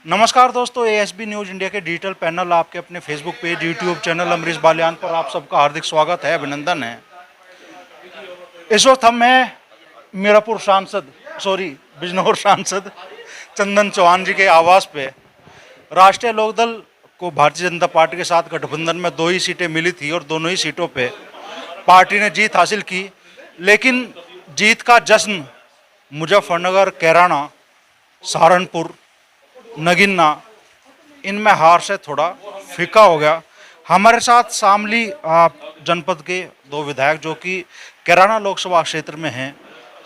नमस्कार दोस्तों, ASB news India के डिजिटल पैनल आपके अपने Facebook page, YouTube channel Amrish Baliyan पर आप सबका हार्दिक स्वागत है, अभिनंदन है। इस वक्त हम हैं मीरापुर सांसद बिजनौर सांसद चंदन चौहान जी के आवास पे। राष्ट्रीय लोकदल को भारतीय जनता पार्टी के साथ गठबंधन में 2 ही सीटें मिली थी और दोनों ही सीटों पे पार्टी ने जीत हासिल की, लेकिन जीत का जश्न मुजफ्फरनगर, कैराना, सहारनपुर, नगीना, इनमें हार से थोड़ा फीका हो गया। हमारे साथ शामली जनपद के 2 विधायक जो कि कैराना लोकसभा क्षेत्र में हैं।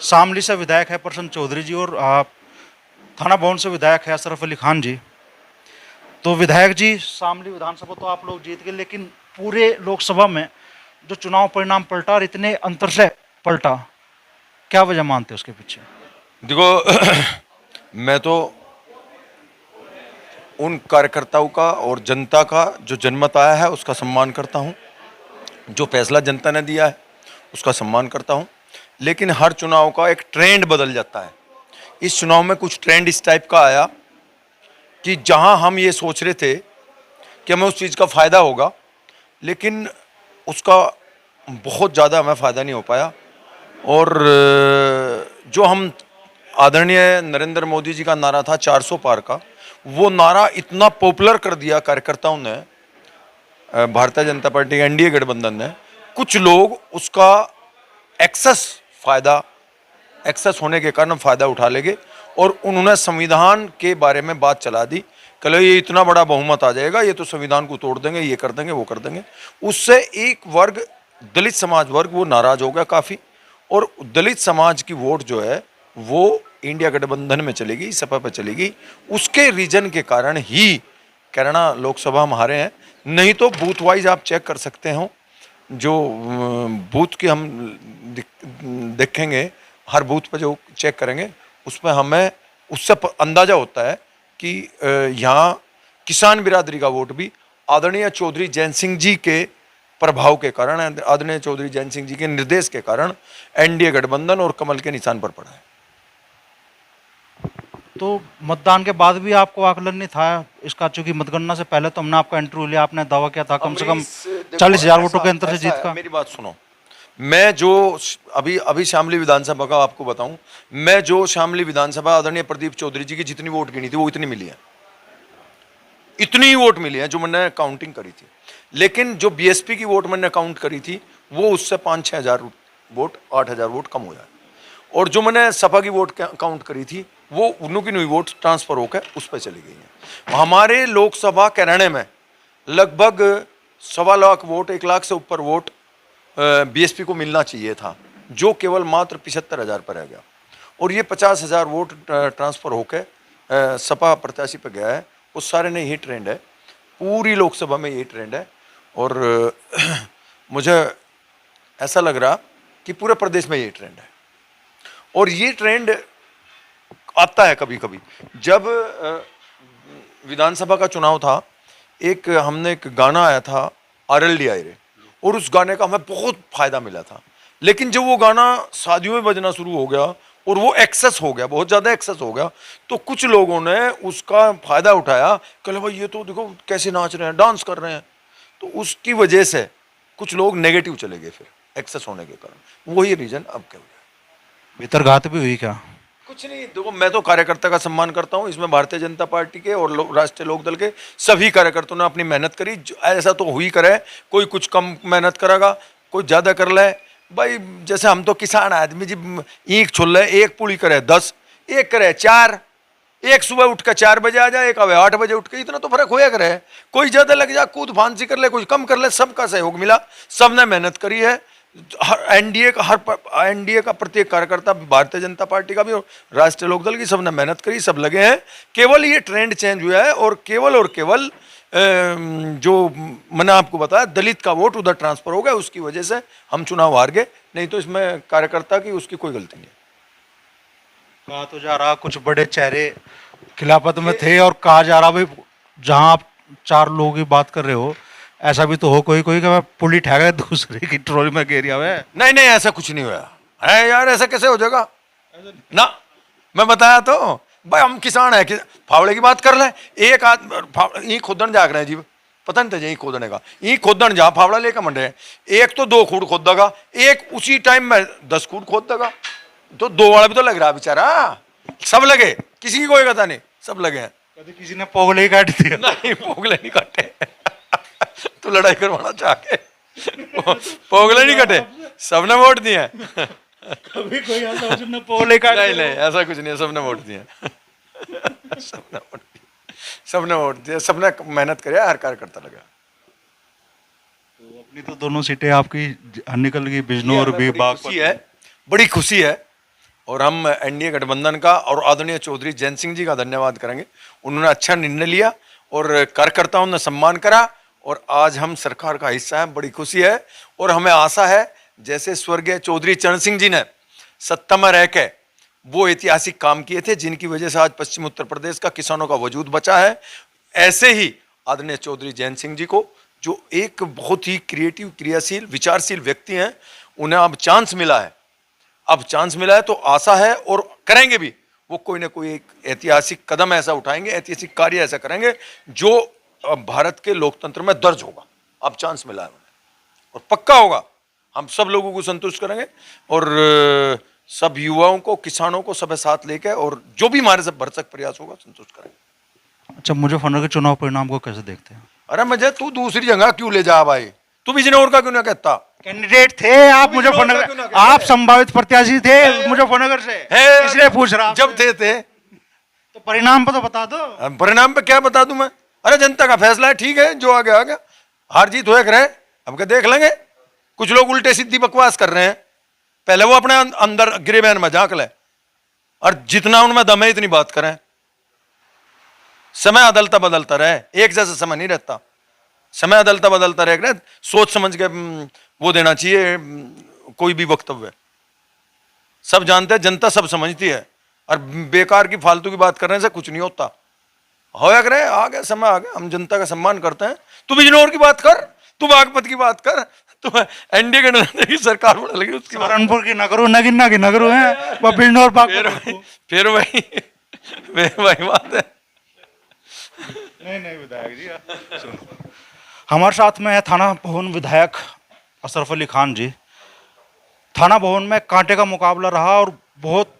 शामली से विधायक है प्रसन्न चौधरी जी और थाना भवन से विधायक है अशरफ अली खान जी। तो विधायक जी, शामली विधानसभा तो आप लोग जीत गए, लेकिन पूरे लोकसभा में जो चुनाव परिणाम पलटा और इतने अंतर से पलटा, क्या वजह मानते हैं उसके पीछे? देखो मैं तो उन कार्यकर्ताओं का और जनता का जो जनमत आया है उसका सम्मान करता हूं, जो फैसला जनता ने दिया है उसका सम्मान करता हूं। लेकिन हर चुनाव का एक ट्रेंड बदल जाता है। इस चुनाव में कुछ ट्रेंड इस टाइप का आया कि जहां हम ये सोच रहे थे कि हमें उस चीज़ का फ़ायदा होगा, लेकिन उसका बहुत ज़्यादा हमें फ़ायदा नहीं हो पाया। और जो हम आदरणीय नरेंद्र मोदी जी का नारा था 400 पार का, वो नारा इतना पॉपुलर कर दिया कार्यकर्ताओं ने, भारतीय जनता पार्टी एनडीए गठबंधन ने। कुछ लोग उसका एक्सेस होने के कारण फ़ायदा उठा लेंगे और उन्होंने संविधान के बारे में बात चला दी। कल ये इतना बड़ा बहुमत आ जाएगा, ये तो संविधान को तोड़ देंगे, ये कर देंगे, वो कर देंगे। उससे एक वर्ग, दलित समाज वर्ग, वो नाराज हो गया काफ़ी। और दलित समाज की वोट जो है वो इंडिया गठबंधन में चलेगी, सपा पर चलेगी। उसके रीजन के कारण ही कैराना लोकसभा हम हारे हैं। नहीं तो बूथ वाइज आप चेक कर सकते हो, जो बूथ की हम देखेंगे, हर बूथ पर जो चेक करेंगे उसमें हमें उससे अंदाज़ा होता है कि यहाँ किसान बिरादरी का वोट भी आदरणीय चौधरी जैन सिंह जी के प्रभाव के कारण, आदरणीय चौधरी जैन सिंह जी के निर्देश के कारण एनडीए गठबंधन और कमल के निशान पर पड़ा है। तो मतदान के बाद भी आपको आकलन नहीं था इसका? चूंकि मतगणना से पहले तो हमने आपका इंटरव्यू लिया, आपने दावा किया था कम से कम 40,000 वोटों के अंतर से जीत का। मेरी बात सुनो, मैं जो अभी शामली विधानसभा का आपको बताऊं, मैं जो शामली विधानसभा आदरणीय प्रदीप चौधरी जी की जितनी वोट गिनी थी वो इतनी मिली है, इतनी वोट मिली है जो मैंने काउंटिंग करी थी। लेकिन जो बीएसपी की वोट मैंने काउंट करी थी वो उससे 5-6 हज़ार वोट, 8,000 वोट कम हो जाए। और जो मैंने सपा की वोट काउंट करी थी वो उनकी नई वोट ट्रांसफर होकर उस पर चली गई है। हमारे लोकसभा कैराने में लगभग 1.25 लाख वोट, 1 लाख से ऊपर वोट बीएसपी को मिलना चाहिए था, जो केवल मात्र 75,000 पर रह गया। और ये 50,000 वोट ट्रांसफर होकर सपा प्रत्याशी पर गया है। उस सारे में यही ट्रेंड है, पूरी लोकसभा में यही ट्रेंड है। और मुझे ऐसा लग रहा कि पूरे प्रदेश में यही ट्रेंड है। और ये ट्रेंड आता है कभी कभी। जब विधानसभा का चुनाव था, हमने एक गाना आया था RLD आयरे, और उस गाने का हमें बहुत फायदा मिला था। लेकिन जब वो गाना शादियों में बजना शुरू हो गया और वो एक्सेस हो गया, बहुत ज़्यादा एक्सेस हो गया, तो कुछ लोगों ने उसका फायदा उठाया। कल भाई ये तो देखो कैसे नाच रहे हैं, डांस कर रहे हैं। तो उसकी वजह से कुछ लोग नेगेटिव चले गए फिर एक्सेस होने के कारण। वही रीजन अब क्या हो गया। भीतरघात भी हुई क्या? कुछ नहीं, देखो मैं तो कार्यकर्ता का सम्मान करता हूँ। इसमें भारतीय जनता पार्टी के और राष्ट्रीय लोकदल के सभी कार्यकर्ताओं ने अपनी मेहनत करी। ऐसा तो हुई करे, कोई कुछ कम मेहनत करेगा, कोई ज़्यादा कर ले। भाई जैसे हम तो किसान आदमी जी, ईंख छुल रहे, एक पूरी करे 10, एक करे 4, एक सुबह उठ कर 4 बजे आ जाए, एक अब 8 बजे उठ के, इतना तो फर्क होया करे। कोई ज़्यादा लग जाए, कूद फांसी कर ले, कोई कम कर ले, सबका सहयोग मिला, सबने मेहनत करी है। एनडीए का प्रत्येक कार्यकर्ता, भारतीय जनता पार्टी का भी और राष्ट्रीय लोकदल की, सबने मेहनत करी, सब लगे हैं। केवल ये ट्रेंड चेंज हुआ है और केवल जो मैंने आपको बताया, दलित का वोट उधर ट्रांसफर हो गया, उसकी वजह से हम चुनाव हार गए। नहीं तो इसमें कार्यकर्ता की उसकी कोई गलती नहीं। कहा तो जा रहा कुछ बड़े चेहरे खिलाफत में थे, और कहा जा रहा भाई जहां आप 4 लोगों की बात कर रहे हो, ऐसा भी तो हो कोई कि पुली ठहरा दूसरे की ट्रॉली में घेरिया हुआ है। नहीं, ऐसा कुछ नहीं हुआ है यार, ऐसा कैसे हो जाएगा ना। मैं बताया तो, भाई हम किसान है कि फावड़े की बात कर ले। एक आदमी खोदन जाग रहे हैं जी, पता नहीं था यही खोदने का, यही खोदन जा फावड़ा लेकर मंडे हैं। एक तो 2 फुट खोद देगा, एक उसी टाइम में 10 फुट खोद देगा। तो 2 वाला भी तो लग रहा है बेचारा। सब लगे, किसी की कोई कथा नहीं, सब लगे हैं। कभी किसी ने पोगले ही काट दिया? नहीं पोगले नहीं कटे। तू लड़ाई करवाना चाह के पोगले नहीं कटे, सबने वोट दिए हैं। कभी कोई ऐसा जिसने पोगले काट नहीं दिया? नहीं ऐसा कुछ नहीं है, सबने वोट दिए। सबने वोट दिए, सबने वोट दिया, सबने मेहनत करे, हर कार्यकर्ता लगा। तो अपनी तो दोनों सीटें आपकी निकल गई, बिजनौर भी, बागपत खुशी है, बड़ी खुशी है। और हम एनडीए गठबंधन का और आदरणीय चौधरी जैन सिंह जी का धन्यवाद करेंगे। उन्होंने अच्छा निर्णय लिया और कार्यकर्ताओं ने सम्मान करा और आज हम सरकार का हिस्सा हैं, बड़ी खुशी है। और हमें आशा है जैसे स्वर्गीय चौधरी चरण सिंह जी ने सत्ता में रह के वो ऐतिहासिक काम किए थे जिनकी वजह से आज पश्चिम उत्तर प्रदेश का किसानों का वजूद बचा है, ऐसे ही आदरणीय चौधरी जैन सिंह जी को, जो एक बहुत ही क्रिएटिव, क्रियाशील, विचारशील व्यक्ति हैं, उन्हें अब चांस मिला है। अब चांस मिला है तो आशा है और करेंगे भी, वो कोई ना कोई एक ऐतिहासिक कदम ऐसा उठाएंगे, ऐतिहासिक कार्य ऐसा करेंगे जो भारत के लोकतंत्र में दर्ज होगा। अब चांस मिला है उन्हें और पक्का होगा। हम सब लोगों को संतुष्ट करेंगे और सब युवाओं को, किसानों को सब साथ लेकर और जो भी हमारे से भरसक प्रयास होगा संतुष्ट करेंगे। अच्छा, मुजफ्फरनगर के चुनाव परिणाम को कैसे देखते हैं? अरे मुझे तू दूसरी जगह क्यों ले जा भाई, तू बिजनौर का क्यों ना कहता? कैंडिडेट थे आप मुजफ्फरनगर, आप संभावित प्रत्याशी थे मुजफ्फरनगर से, इसलिए पूछ रहा हूं। जब थे तो परिणाम पर तो बता दो। अब परिणाम पे क्या बता दूं मैं? अरे जनता का फैसला है, ठीक है, जो आ गया आ गया, हार जीत होए करे, अब क्या देख लेंगे। कुछ लोग उल्टे सीधी बकवास कर रहे हैं, पहले वो अपने अंदर गिरेबैन में झांक ले और जितना उनमें दम है इतनी बात करें। समय अदलता बदलता रहे, एक जैसा समय नहीं रहता, समय अदलता बदलता रहे, सोच समझ के वो देना चाहिए कोई भी वक्तव्य। सब जानते हैं, जनता सब समझती है और बेकार की फालतू की बात करने से कुछ नहीं होता। होया करे, आ गया समय आ गया, हम जनता का सम्मान करते हैं। तू बिजनौर की बात कर, तू बागपत की बात कर, तू एनडीए गठबंधन की सरकार बना लगी उसकी बात। सहारनपुर की नगरों, नगीना की नगरों है वो बिजनौर बागपत। फिर वही बात है। नहीं विधायक जी, सुनो, हमारे साथ में है थाना भवन विधायक अशरफ अली खान जी। थाना भवन में कांटे का मुकाबला रहा और बहुत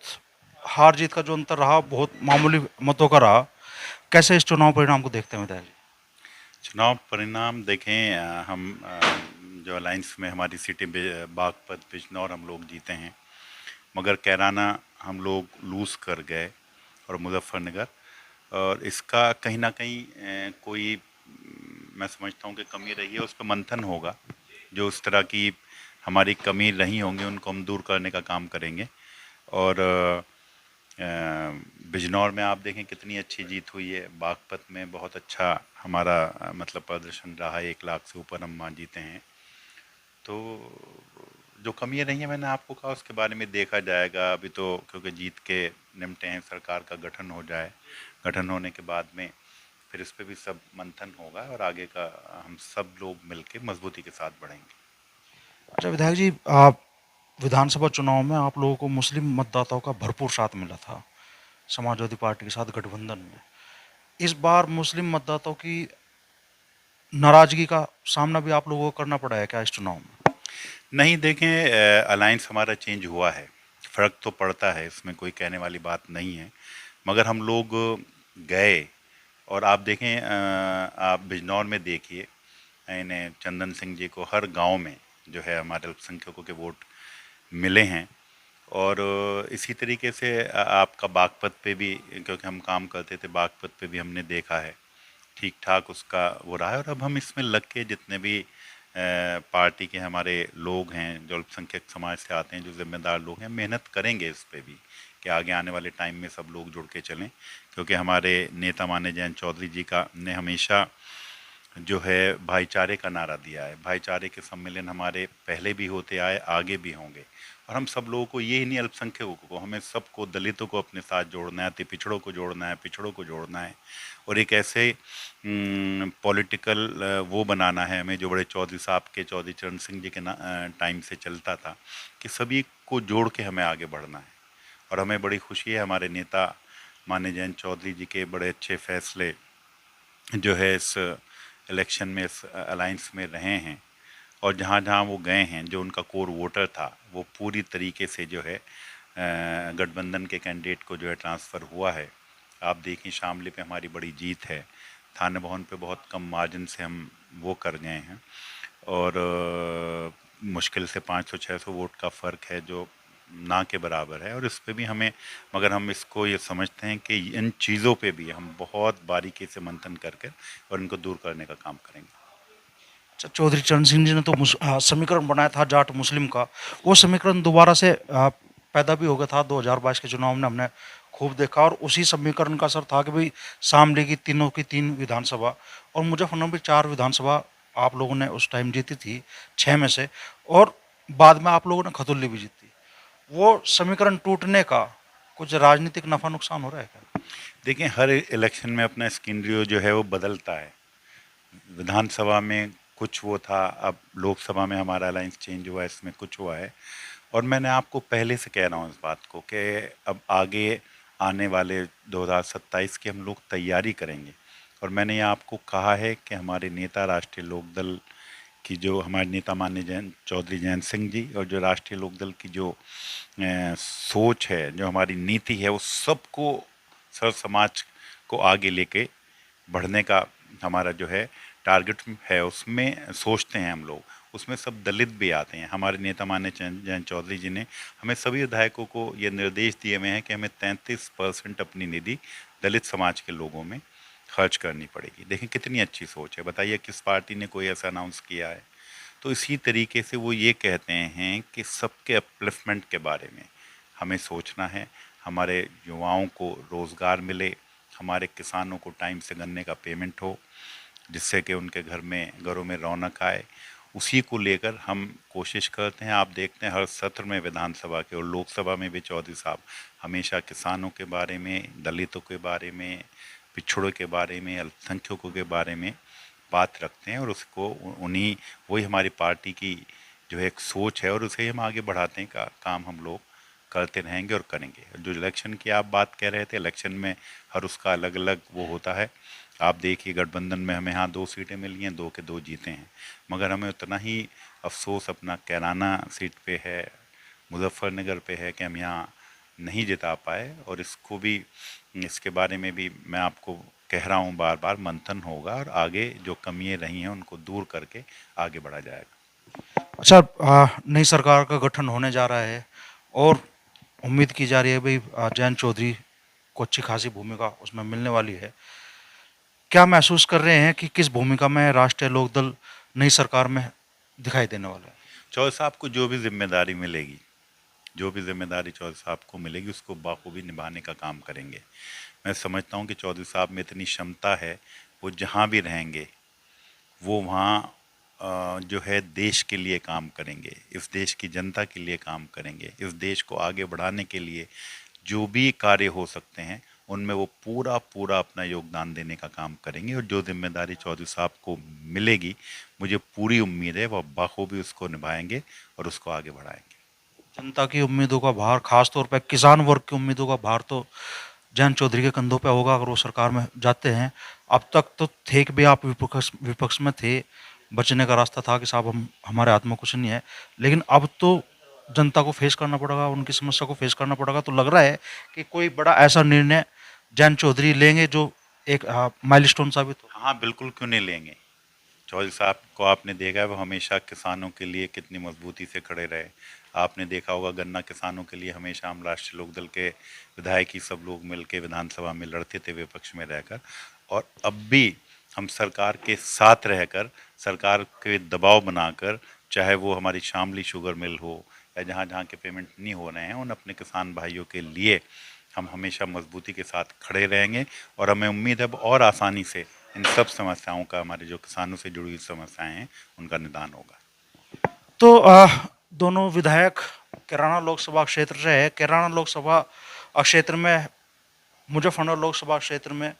हार जीत का जो अंतर रहा बहुत मामूली मतों का रहा। कैसे इस चुनाव परिणाम को देखते हैं विधायक जी? चुनाव परिणाम देखें, हम जो अलायंस में हमारी सीटें बागपत, बिजनौर हम लोग जीते हैं, मगर कैराना हम लोग लूज़ कर गए और मुजफ्फरनगर, और इसका कहीं ना कहीं कोई मैं समझता हूँ कि कमी रही है, उस पर मंथन होगा। जो उस तरह की हमारी कमी रही होंगी उनको हम दूर करने का काम करेंगे। और बिजनौर में आप देखें कितनी अच्छी जीत हुई है, बागपत में बहुत अच्छा हमारा मतलब प्रदर्शन रहा, 1 लाख से ऊपर हम वहाँ जीते हैं। तो जो कमियाँ रही हैं मैंने आपको कहा, उसके बारे में देखा जाएगा। अभी तो क्योंकि जीत के निपटे हैं, सरकार का गठन हो जाए, गठन होने के बाद में फिर इस पर भी सब मंथन होगा और आगे का हम सब लोग मिलके मजबूती के साथ बढ़ेंगे। अच्छा विधायक जी, आप विधानसभा चुनाव में आप लोगों को मुस्लिम मतदाताओं का भरपूर साथ मिला था समाजवादी पार्टी के साथ गठबंधन में। इस बार मुस्लिम मतदाताओं की नाराजगी का सामना भी आप लोगों को करना पड़ा है क्या इस चुनाव में? नहीं, देखें, अलायंस हमारा चेंज हुआ है, फ़र्क तो पड़ता है, इसमें कोई कहने वाली बात नहीं है। मगर हम लोग गए और आप देखें, आप बिजनौर में देखिए, इन्हें चंदन सिंह जी को हर गांव में जो है हमारे अल्पसंख्यकों के वोट मिले हैं। और इसी तरीके से आपका बागपत पे भी, क्योंकि हम काम करते थे बागपत पे भी, हमने देखा है ठीक ठाक उसका वो रहा है। और अब हम इसमें लग के जितने भी पार्टी के हमारे लोग हैं जो अल्पसंख्यक समाज से आते हैं, जो जिम्मेदार लोग हैं, मेहनत करेंगे इस पे भी कि आगे आने वाले टाइम में सब लोग जुड़ के चलें। क्योंकि हमारे नेता माने जयंत चौधरी जी का ने हमेशा जो है भाईचारे का नारा दिया है। भाईचारे के सम्मेलन हमारे पहले भी होते आए, आगे भी होंगे। और हम सब लोगों को, ये ही नहीं अल्पसंख्यकों को, हमें सबको, दलितों को अपने साथ जोड़ना है, पिछड़ों को जोड़ना है, पिछड़ों को जोड़ना है। और एक ऐसे पॉलिटिकल वो बनाना है हमें जो बड़े चौधरी साहब के, चौधरी चरण सिंह जी के टाइम से चलता था, कि सभी को जोड़ के हमें आगे बढ़ना है। और हमें बड़ी खुशी है, हमारे नेता माननीय जयंत चौधरी जी के बड़े अच्छे फैसले जो है इस इलेक्शन में, इस अलायंस में रहे हैं। और जहाँ जहाँ वो गए हैं, जो उनका कोर वोटर था वो पूरी तरीके से जो है गठबंधन के कैंडिडेट को जो है ट्रांसफ़र हुआ है। आप देखें शामली पे हमारी बड़ी जीत है, थाने भवन पे बहुत कम मार्जिन से हम वो कर गए हैं, और मुश्किल से 500-600 वोट का फ़र्क है जो ना के बराबर है। और इस पे भी हमें, मगर हम इसको ये समझते हैं कि इन चीज़ों पे भी हम बहुत बारीकी से मंथन करके और इनको दूर करने का काम करेंगे। अच्छा, चौधरी चरण सिंह जी ने तो समीकरण बनाया था जाट मुस्लिम का, वो समीकरण दोबारा से पैदा भी हो गया था 2022 के चुनाव में, हमने खूब देखा। और उसी समीकरण का असर था कि भाई शामली की तीनों की 3 विधानसभा और मुजफ्फरनगर की 4 विधानसभा आप लोगों ने उस टाइम जीती थी 6 में से, और बाद में आप लोगों ने खतौली भी जीती। वो समीकरण टूटने का कुछ राजनीतिक नफा नुकसान हो रहा है क्या? देखिए, हर इलेक्शन में अपना स्किनरियो जो है वो बदलता है। विधानसभा में कुछ वो था, अब लोकसभा में हमारा अलायंस चेंज हुआ है, इसमें कुछ हुआ है। और मैंने आपको पहले से कह रहा हूँ इस बात को कि अब आगे आने वाले 2027 की हम लोग तैयारी करेंगे। और मैंने ये आपको कहा है कि हमारे नेता, राष्ट्रीय लोकदल की जो हमारे नेता माननीय जयंत चौधरी जयंत सिंह जी, और जो राष्ट्रीय लोकदल की जो सोच है, जो हमारी नीति है, वो सबको, सर समाज को आगे लेके बढ़ने का हमारा जो है टारगेट है। उसमें सोचते हैं हम लोग, उसमें सब दलित भी आते हैं। हमारे नेता माननीय जयंत चौधरी जी ने हमें सभी विधायकों को ये निर्देश दिए हुए हैं कि हमें 33% अपनी निधि दलित समाज के लोगों में खर्च करनी पड़ेगी। देखें कितनी अच्छी सोच है, बताइए किस पार्टी ने कोई ऐसा अनाउंस किया है। तो इसी तरीके से वो ये कहते हैं कि सबके अपलिफ्टमेंट के बारे में हमें सोचना है, हमारे युवाओं को रोज़गार मिले, हमारे किसानों को टाइम से गन्ने का पेमेंट हो, जिससे कि उनके घरों में रौनक आए। उसी को लेकर हम कोशिश करते हैं। आप देखते हैं हर सत्र में विधानसभा के और लोकसभा में भी चौधरी साहब हमेशा किसानों के बारे में, दलितों के बारे में, पिछड़ों के बारे में, अल्पसंख्यकों के बारे में बात रखते हैं। और उसको उन्हीं, वही हमारी पार्टी की जो एक सोच है, और उसे हम आगे बढ़ाने का काम हम लोग करते रहेंगे और करेंगे। जो इलेक्शन की आप बात कह रहे थे, इलेक्शन में हर उसका अलग अलग वो होता है। आप देखिए गठबंधन में हमें यहाँ 2 सीटें मिली हैं, 2 के 2 जीते हैं, मगर हमें उतना ही अफसोस अपना कैराना सीट पे है, मुजफ्फरनगर पे है कि हम यहाँ नहीं जिता पाए। और इसको भी, इसके बारे में भी मैं आपको कह रहा हूँ, बार बार मंथन होगा और आगे जो कमियाँ रही हैं उनको दूर करके आगे बढ़ा जाएगा। अच्छा, नई सरकार का गठन होने जा रहा है और उम्मीद की जा रही है भाई जयंत चौधरी को अच्छी खासी भूमिका उसमें मिलने वाली है। क्या महसूस कर रहे हैं कि किस भूमिका में राष्ट्रीय लोकदल नई सरकार में दिखाई देने वाला है? चौधरी साहब को जो भी जिम्मेदारी मिलेगी, जो भी जिम्मेदारी चौधरी साहब को मिलेगी, उसको बाखूबी निभाने का काम करेंगे। मैं समझता हूँ कि चौधरी साहब में इतनी क्षमता है, वो जहाँ भी रहेंगे वो वहाँ जो है देश के लिए काम करेंगे, इस देश की जनता के लिए काम करेंगे, इस देश को आगे बढ़ाने के लिए जो भी कार्य हो सकते हैं उनमें वो पूरा पूरा अपना योगदान देने का काम करेंगे। और जो जिम्मेदारी चौधरी साहब को मिलेगी, मुझे पूरी उम्मीद है वह बखूबी उसको निभाएंगे और उसको आगे बढ़ाएंगे। जनता की उम्मीदों का भार, खास तौर पर किसान वर्ग की उम्मीदों का भार तो जयंत चौधरी के कंधों पे होगा अगर वो सरकार में जाते हैं। अब तक तो थे कि भी आप विपक्ष में थे, बचने का रास्ता था कि साहब हम, हमारे हाथ में कुछ नहीं है, लेकिन अब तो जनता को फेस करना पड़ेगा, उनकी समस्या को फेस करना पड़ेगा। तो लग रहा है कि कोई बड़ा ऐसा निर्णय जयंत चौधरी लेंगे जो एक माइलस्टोन साबित हो। हाँ, बिल्कुल, क्यों नहीं लेंगे। चौधरी साहब को आपने देखा है, वो हमेशा किसानों के लिए कितनी मजबूती से खड़े रहे। आपने देखा होगा गन्ना किसानों के लिए हमेशा हम राष्ट्रीय लोकदल के विधायक ही सब लोग मिलकर विधानसभा में लड़ते थे विपक्ष में रहकर। और अब भी हम सरकार के साथ रहकर, सरकार के दबाव बनाकर, चाहे वो हमारी शामली शुगर मिल हो या जहाँ जहाँ के पेमेंट नहीं हो रहे हैं, उन अपने किसान भाइयों के लिए हम हमेशा मजबूती के साथ खड़े रहेंगे। और हमें उम्मीद है अब और आसानी से इन सब समस्याओं का, हमारे जो किसानों से जुड़ी हुई समस्याएं हैं, उनका निदान होगा। तो दोनों विधायक कैराना लोकसभा क्षेत्र से है। कैराना लोकसभा क्षेत्र में, मुजफ्फरनगर लोकसभा क्षेत्र में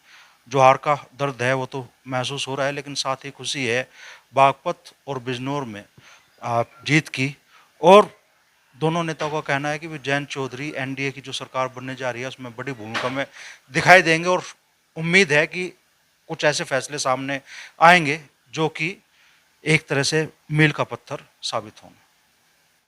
जो हार का दर्द है वो तो महसूस हो रहा है, लेकिन साथ ही खुशी है बागपत और बिजनौर में जीत की। और दोनों नेताओं का कहना है कि भी जयंत चौधरी एनडीए की जो सरकार बनने जा रही है उसमें बड़ी भूमिका में दिखाई देंगे और उम्मीद है कि कुछ ऐसे फैसले सामने आएंगे जो कि एक तरह से मील का पत्थर साबित होंगे।